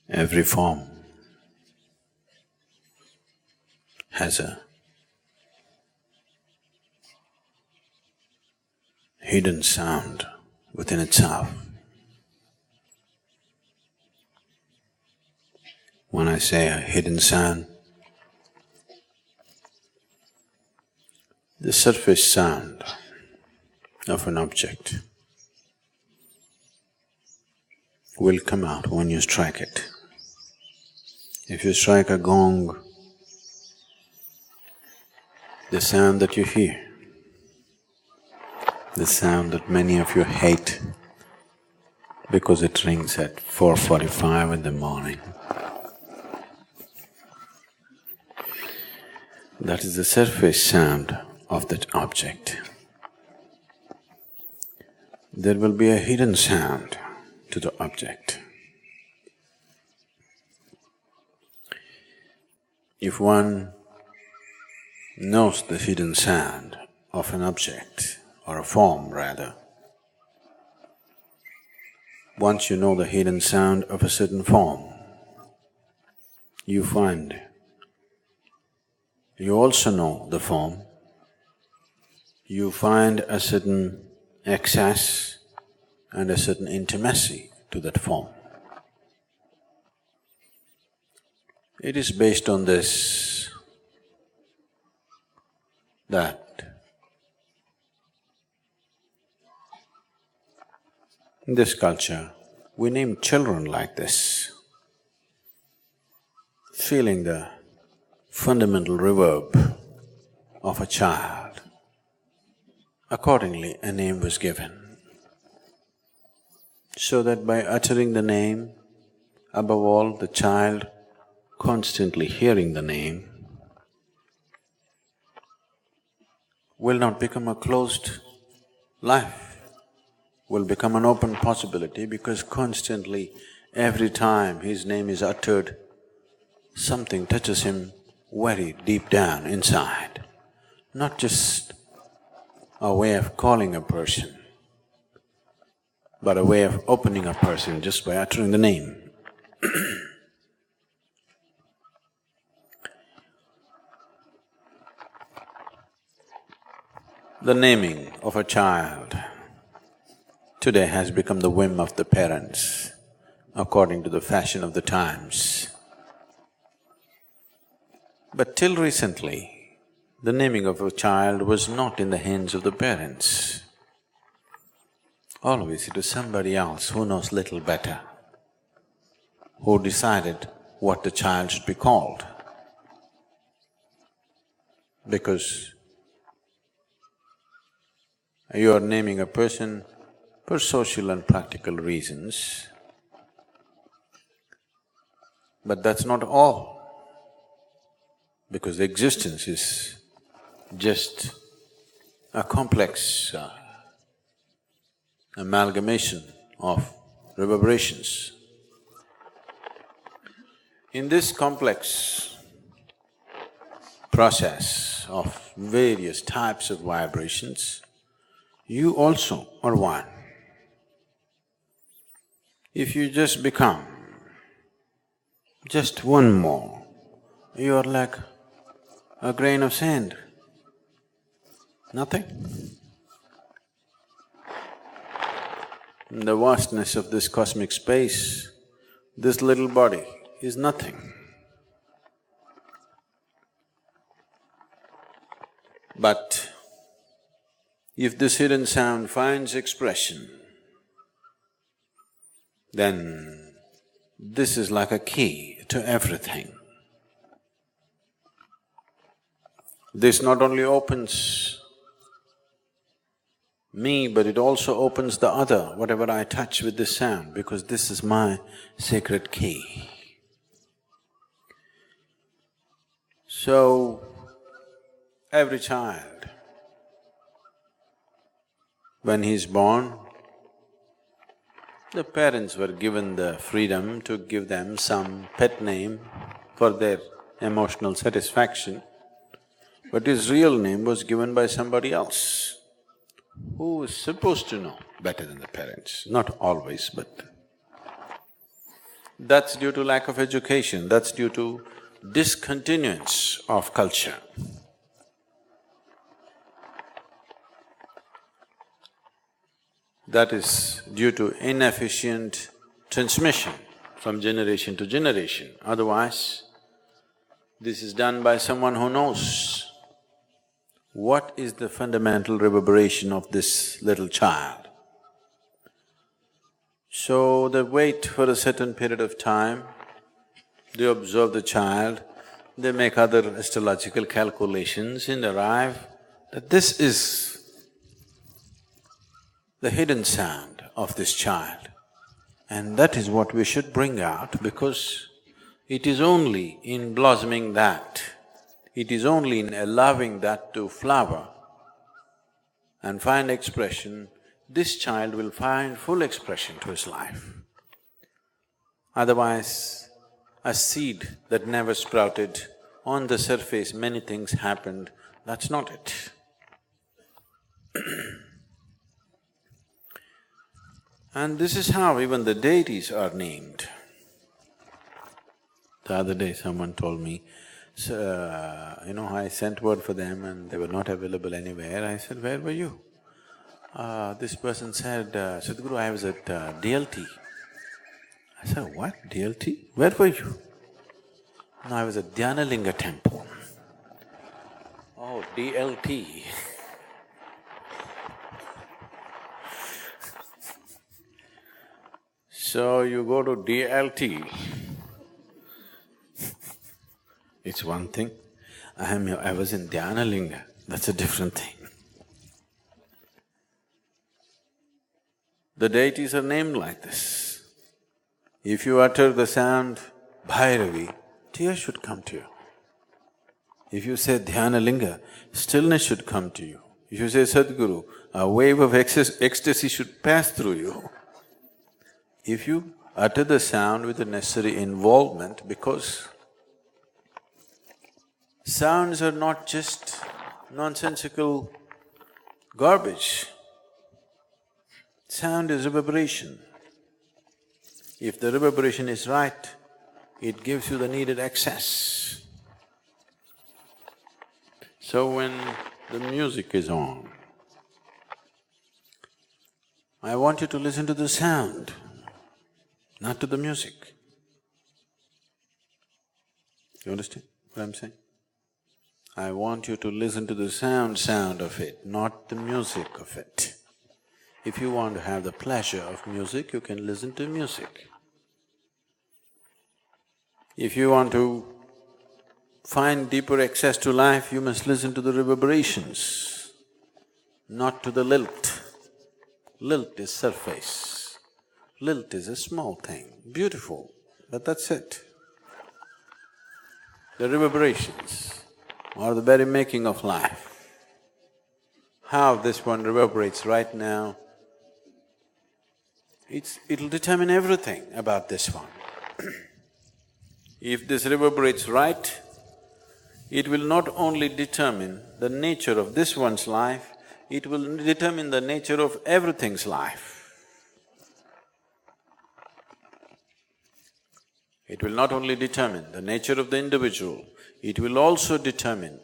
Every form has a hidden sound within itself. When I say a hidden sound, the surface sound of an object will come out when you strike it. If you strike a gong, the sound that you hear, the sound that many of you hate because it rings at 4:45 in the morning, that is the surface sound of that object. There will be a hidden sound to the object. If one knows the hidden sound of an object, or a form rather, once you know the hidden sound of a certain form, you find you also know the form, you find a certain access and a certain intimacy to that form. It is based on this that in this culture, we name children like this, feeling the fundamental reverb of a child. Accordingly, a name was given, so that by uttering the name, above all the child constantly hearing the name, will not become a closed life, will become an open possibility, because constantly, every time his name is uttered, something touches him very deep down inside. Not just a way of calling a person, but a way of opening a person just by uttering the name. The naming of a child today has become the whim of the parents, according to the fashion of the times. But till recently, the naming of a child was not in the hands of the parents. Always it was somebody else who knows little better, who decided what the child should be called. Because you are naming a person for social and practical reasons, but that's not all, because existence is just a complex amalgamation of reverberations. In this complex process of various types of vibrations, you also are one. If you just become just one more, you are like a grain of sand, nothing. In the vastness of this cosmic space, this little body is nothing. But If this hidden sound finds expression, then this is like a key to everything. This not only opens me, but it also opens the other, whatever I touch with this sound, because this is my sacred key. So, every child, when he's born, the parents were given the freedom to give them some pet name for their emotional satisfaction, but his real name was given by somebody else who is supposed to know better than the parents. Not always, but that's due to lack of education, that's due to discontinuance of culture. That is due to inefficient transmission from generation to generation. Otherwise, this is done by someone who knows what is the fundamental reverberation of this little child. So they wait for a certain period of time, they observe the child, they make other astrological calculations and arrive that this is the hidden sound of this child. And that is what we should bring out, because it is only in blossoming that, it is only in allowing that to flower and find expression, this child will find full expression to his life. Otherwise, a seed that never sprouted, on the surface many things happened, that's not it. And this is how even the deities are named. The other day someone told me, I sent word for them and they were not available anywhere. I said, where were you? This person said, Sadhguru, I was at DLT. I said, what? DLT? Where were you? No, I was at Dhyanalinga temple. Oh, DLT. So you go to DLT, it's one thing. I was in Dhyanalinga, that's a different thing. The deities are named like this. If you utter the sound Bhairavi, tears should come to you. If you say Dhyanalinga, stillness should come to you. If you say Sadhguru, a wave of ecstasy should pass through you. If you utter the sound with the necessary involvement, because sounds are not just nonsensical garbage. Sound is reverberation. If the reverberation is right, it gives you the needed access. So when the music is on, I want you to listen to the sound, not to the music. You understand what I'm saying? I want you to listen to the sound of it, not the music of it. If you want to have the pleasure of music, you can listen to music. If you want to find deeper access to life, you must listen to the reverberations, not to the lilt. Lilt is surface. Lilt is a small thing, beautiful, but that's it. The reverberations are the very making of life. How this one reverberates right now, it'll determine everything about this one. If this reverberates right, it will not only determine the nature of this one's life, it will determine the nature of everything's life. It will not only determine the nature of the individual, it will also determine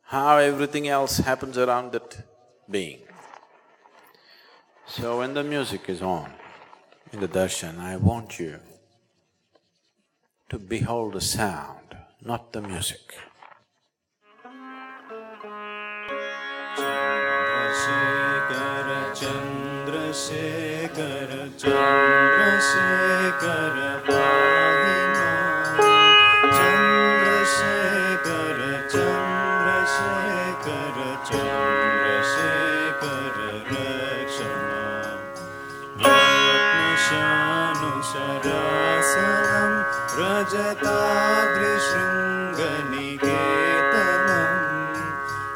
how everything else happens around that being. So when the music is on in the darshan, I want you to behold the sound, not the music. Chandrasekhar, Chandrasekhar, pahi maam. Chandrasekhar, Chandrasekhar, Chandrasekhar, raksha maam. Ratnashanu sarasanam, Rajatadrishringaniketanam,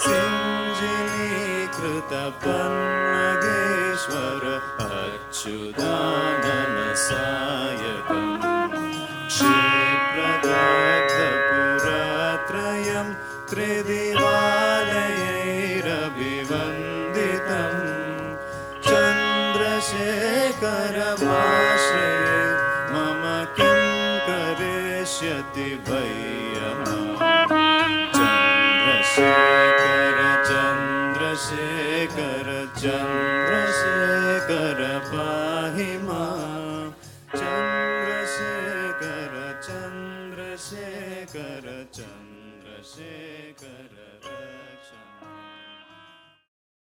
Sinjini-krita-pannageshwara Achyudanana sayakam. Kshetra-dagda-puratrayam Tridivalayairavhivanditam. Chandrasekhara-vashaye mama kim karishyati vayyama. Chandrasekhara, Chandrasekhara, Chandrasekhara, pahi maam. Chandrasekhara, Chandrasekhara, Chandrasekhara.